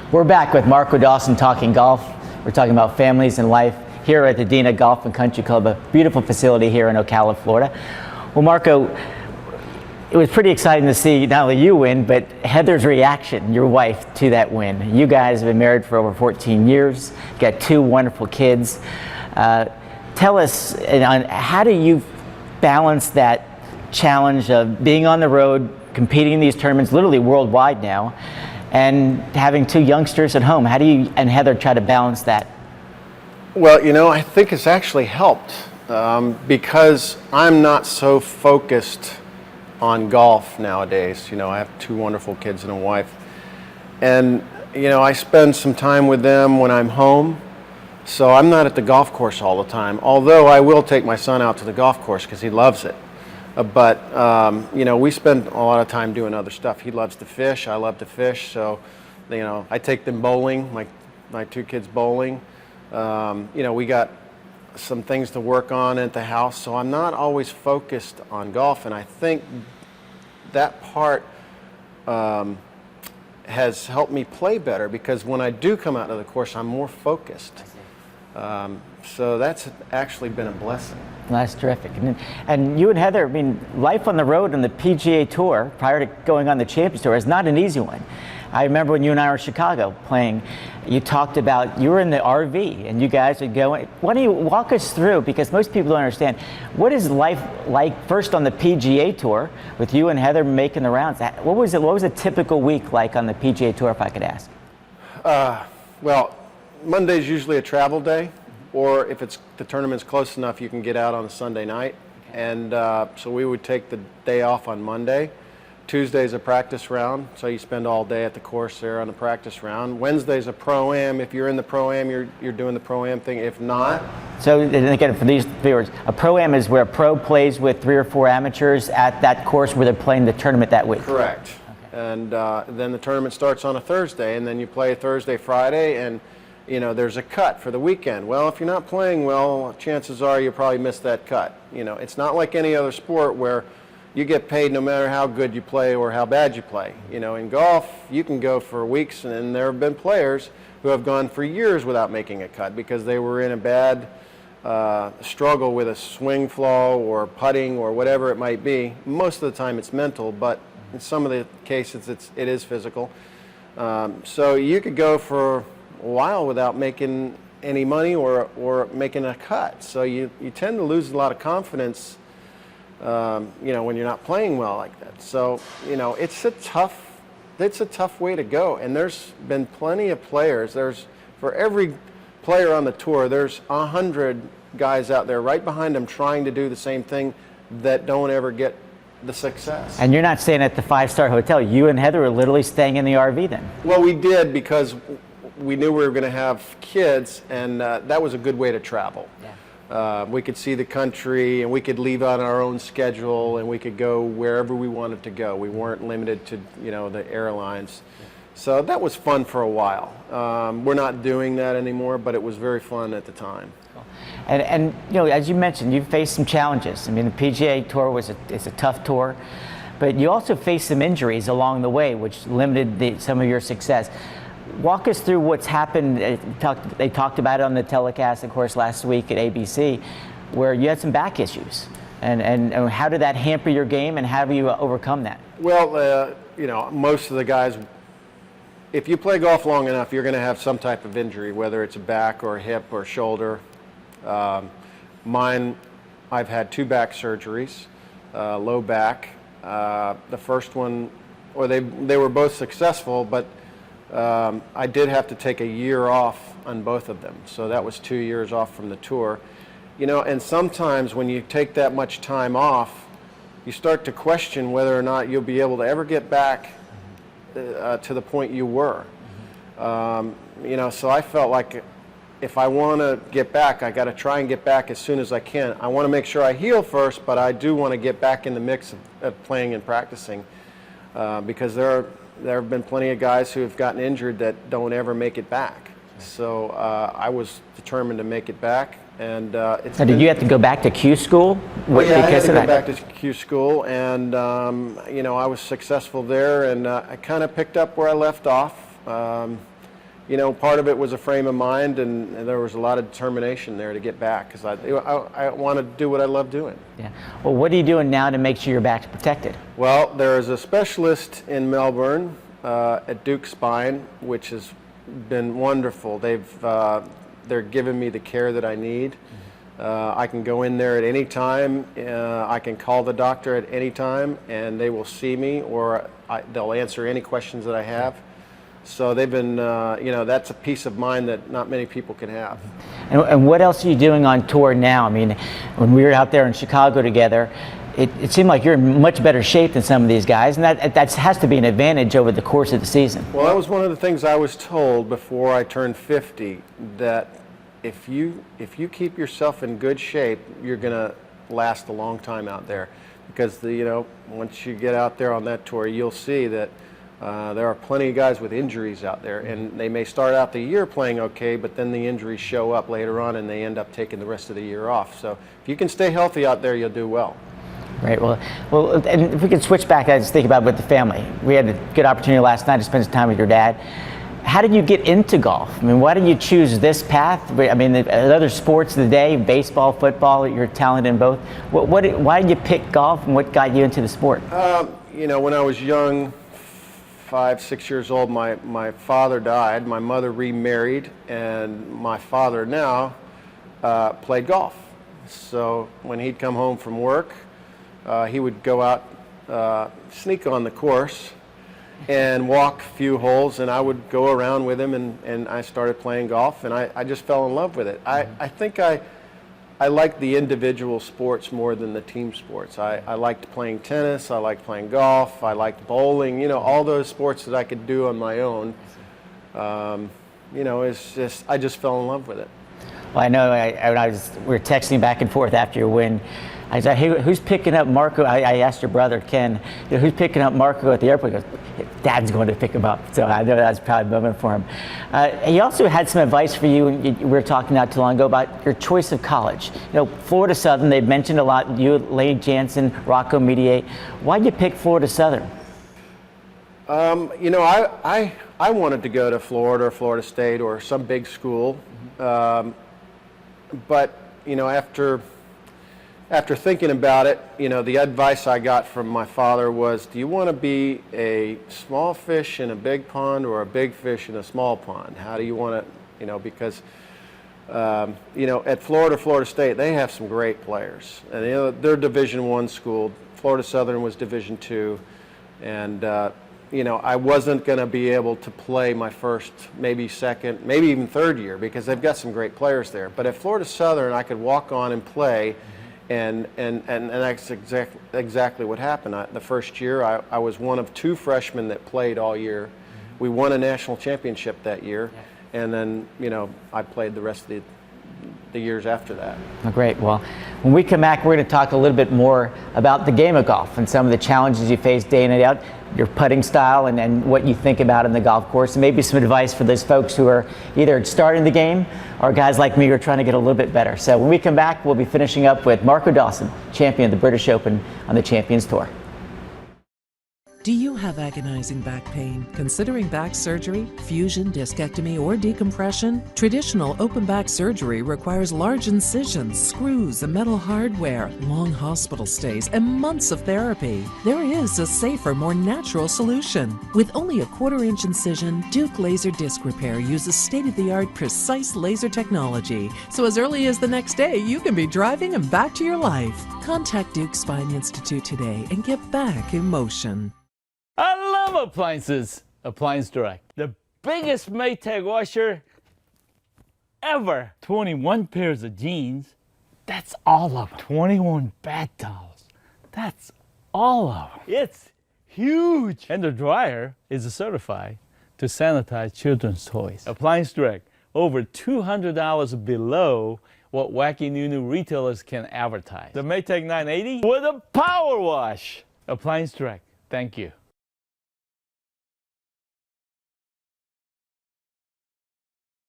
We're back with Marco Dawson talking golf. We're talking about families and life here at the Dina Golf and Country Club, a beautiful facility here in Ocala, Florida. Well, Marco, it was pretty exciting to see not only you win, but Heather's reaction, your wife, to that win. You guys have been married for over 14 years, got 2 wonderful kids. Tell us, how do you balance that challenge of being on the road, competing in these tournaments literally worldwide now, and having 2 youngsters at home? How do you and Heather try to balance that? Well, you know, I think it's actually helped because I'm not so focused on golf nowadays. You know, I have 2 wonderful kids and a wife. And, you know, I spend some time with them when I'm home. So I'm not at the golf course all the time, although I will take my son out to the golf course because he loves it. But, you know, we spend a lot of time doing other stuff. He loves to fish. I love to fish. So, you know, I take them bowling, my 2 kids bowling. You know, we got some things to work on at the house. So I'm not always focused on golf. And I think that part has helped me play better because when I do come out to the course, I'm more focused. So that's actually been a blessing. That's terrific. And you and Heather, I mean, life on the road on the PGA Tour prior to going on the Champions Tour is not an easy one. I remember when you and I were in Chicago playing, you talked about, you were in the RV and you guys would go, why don't you walk us through, because most people don't understand, what is life like first on the PGA Tour with you and Heather making the rounds? What was a typical week like on the PGA Tour, if I could ask? Well, Monday's usually a travel day, or if the tournament's close enough, you can get out on a Sunday night. And so we would take the day off on Monday. Tuesday's a practice round, so you spend all day at the course there on the practice round. Wednesday's a ProAm. If you're in the ProAm, you're doing the ProAm thing. If not... So again, for these viewers, a ProAm is where a pro plays with 3 or 4 amateurs at that course where they're playing the tournament that week. Correct. Okay. And then the tournament starts on a Thursday, and then you play Thursday, Friday, and you know, there's a cut for the weekend. Well, if you're not playing well, chances are you'll probably miss that cut. You know, it's not like any other sport where you get paid no matter how good you play or how bad you play. You know, in golf, you can go for weeks, and there have been players who have gone for years without making a cut because they were in a bad struggle with a swing flaw or putting or whatever it might be. Most of the time it's mental, but in some of the cases it is physical. So you could go for a while without making any money or making a cut. So you tend to lose a lot of confidence, you know, when you're not playing well like that. So, you know, it's a tough way to go. And there's been plenty of players. For every player on the tour, there's 100 guys out there right behind them trying to do the same thing that don't ever get the success. And you're not staying at the 5-star hotel. You and Heather are literally staying in the RV then? Well, we did because we knew we were going to have kids, and that was a good way to travel. Yeah. We could see the country, and we could leave on our own schedule, and we could go wherever we wanted to go. We weren't limited to, you know, the airlines. Yeah. So that was fun for a while. We're not doing that anymore, but it was very fun at the time. Cool. And you know, as you mentioned, you faced some challenges. I mean, the PGA Tour is a tough tour, but you also faced some injuries along the way, which limited some of your success. Walk us through what's happened. They talked about it on the telecast, of course, last week at ABC, where you had some back issues. And how did that hamper your game, and how have you overcome that? Well, you know, most of the guys, if you play golf long enough, you're going to have some type of injury, whether it's a back or a hip or shoulder. Mine, I've had 2 back surgeries, low back. The first one, or they were both successful, but I did have to take a year off on both of them. So that was 2 years off from the tour. You know, and sometimes when you take that much time off, you start to question whether or not you'll be able to ever get back to the point you were. You know, so I felt like if I want to get back, I got to try and get back as soon as I can. I want to make sure I heal first, but I do want to get back in the mix of playing and practicing because there have been plenty of guys who have gotten injured that don't ever make it back. So I was determined to make it back. And so did you have to go back to Q school? Yeah, I had to go back to Q school, and you know, I was successful there, and I kind of picked up where I left off. part of it was a frame of mind, and there was a lot of determination there to get back, because I wanted to do what I love doing. Yeah. Well, what are you doing now to make sure your back's protected? Well, there is a specialist in Melbourne at Duke Spine, which has been wonderful. They're giving me the care that I need. I can go in there at any time. I can call the doctor at any time, and they will see me, or they'll answer any questions that I have. So they've been, that's a peace of mind that not many people can have. And what else are you doing on tour now? I mean, when we were out there in Chicago together, it seemed like you're in much better shape than some of these guys, and that has to be an advantage over the course of the season. Well, that was one of the things I was told before I turned 50, that if you keep yourself in good shape, you're going to last a long time out there. Because once you get out there on that tour, you'll see that there are plenty of guys with injuries out there, and they may start out the year playing okay, but then the injuries show up later on and they end up taking the rest of the year off. So if you can stay healthy out there, you'll do well. Right. Well, and if we could switch back, I just think about with the family. We had a good opportunity last night to spend some time with your dad. How did you get into golf? I mean, why did you choose this path? I mean, other sports of the day, baseball, football, you're talented in both. Why did you pick golf, and what got you into the sport? When I was young, 5, 6 years old, my father died. My mother remarried, and my father now played golf. So when he'd come home from work, he would go out, sneak on the course, and walk a few holes, and I would go around with him, and I started playing golf, and I just fell in love with it. I think I liked the individual sports more than the team sports. I liked playing tennis, I liked playing golf, I liked bowling, all those sports that I could do on my own. I just fell in love with it. Well, I know we were texting back and forth after your win. I said, hey, who's picking up Marco? I asked your brother, Ken, who's picking up Marco at the airport? He goes, Dad's going to pick him up. So I know that's probably a moment for him. He also had some advice for you, and we were talking not too long ago about your choice of college. Florida Southern, they've mentioned a lot, you, Lane Jansen, Rocco Mediate. Why'd you pick Florida Southern? I wanted to go to Florida or Florida State or some big school. But after thinking about it, the advice I got from my father was, do you want to be a small fish in a big pond or a big fish in a small pond? How do you want to, because, at Florida State, they have some great players. And, they're Division I school. Florida Southern was Division II. And, I wasn't going to be able to play my first, maybe second, maybe even third year, because they've got some great players there. But at Florida Southern, I could walk on and play. And that's exactly what happened. The first year, I was one of 2 freshmen that played all year. We won a national championship that year, and then I played the rest of the years after that. Oh, great. Well, when we come back, we're going to talk a little bit more about the game of golf and some of the challenges you face day in and out, your putting style, and what you think about in the golf course, and maybe some advice for those folks who are either starting the game or guys like me who are trying to get a little bit better. So when we come back, we'll be finishing up with Marco Dawson, champion of the British Open on the Champions Tour. Do you have agonizing back pain? Considering back surgery, fusion, discectomy, or decompression? Traditional open back surgery requires large incisions, screws, and metal hardware, long hospital stays, and months of therapy. There is a safer, more natural solution. With only a 1/4-inch incision, Duke Laser Disc Repair uses state-of-the-art precise laser technology, so as early as the next day, you can be driving and back to your life. Contact Duke Spine Institute today and get back in motion. I love appliances. Appliance Direct. The biggest Maytag washer ever. 21 pairs of jeans. That's all of them. 21 bath towels. That's all of them. It's huge. And the dryer is certified to sanitize children's toys. Appliance Direct. Over $200 below what wacky new retailers can advertise. The Maytag 980 with a power wash. Appliance Direct. Thank you.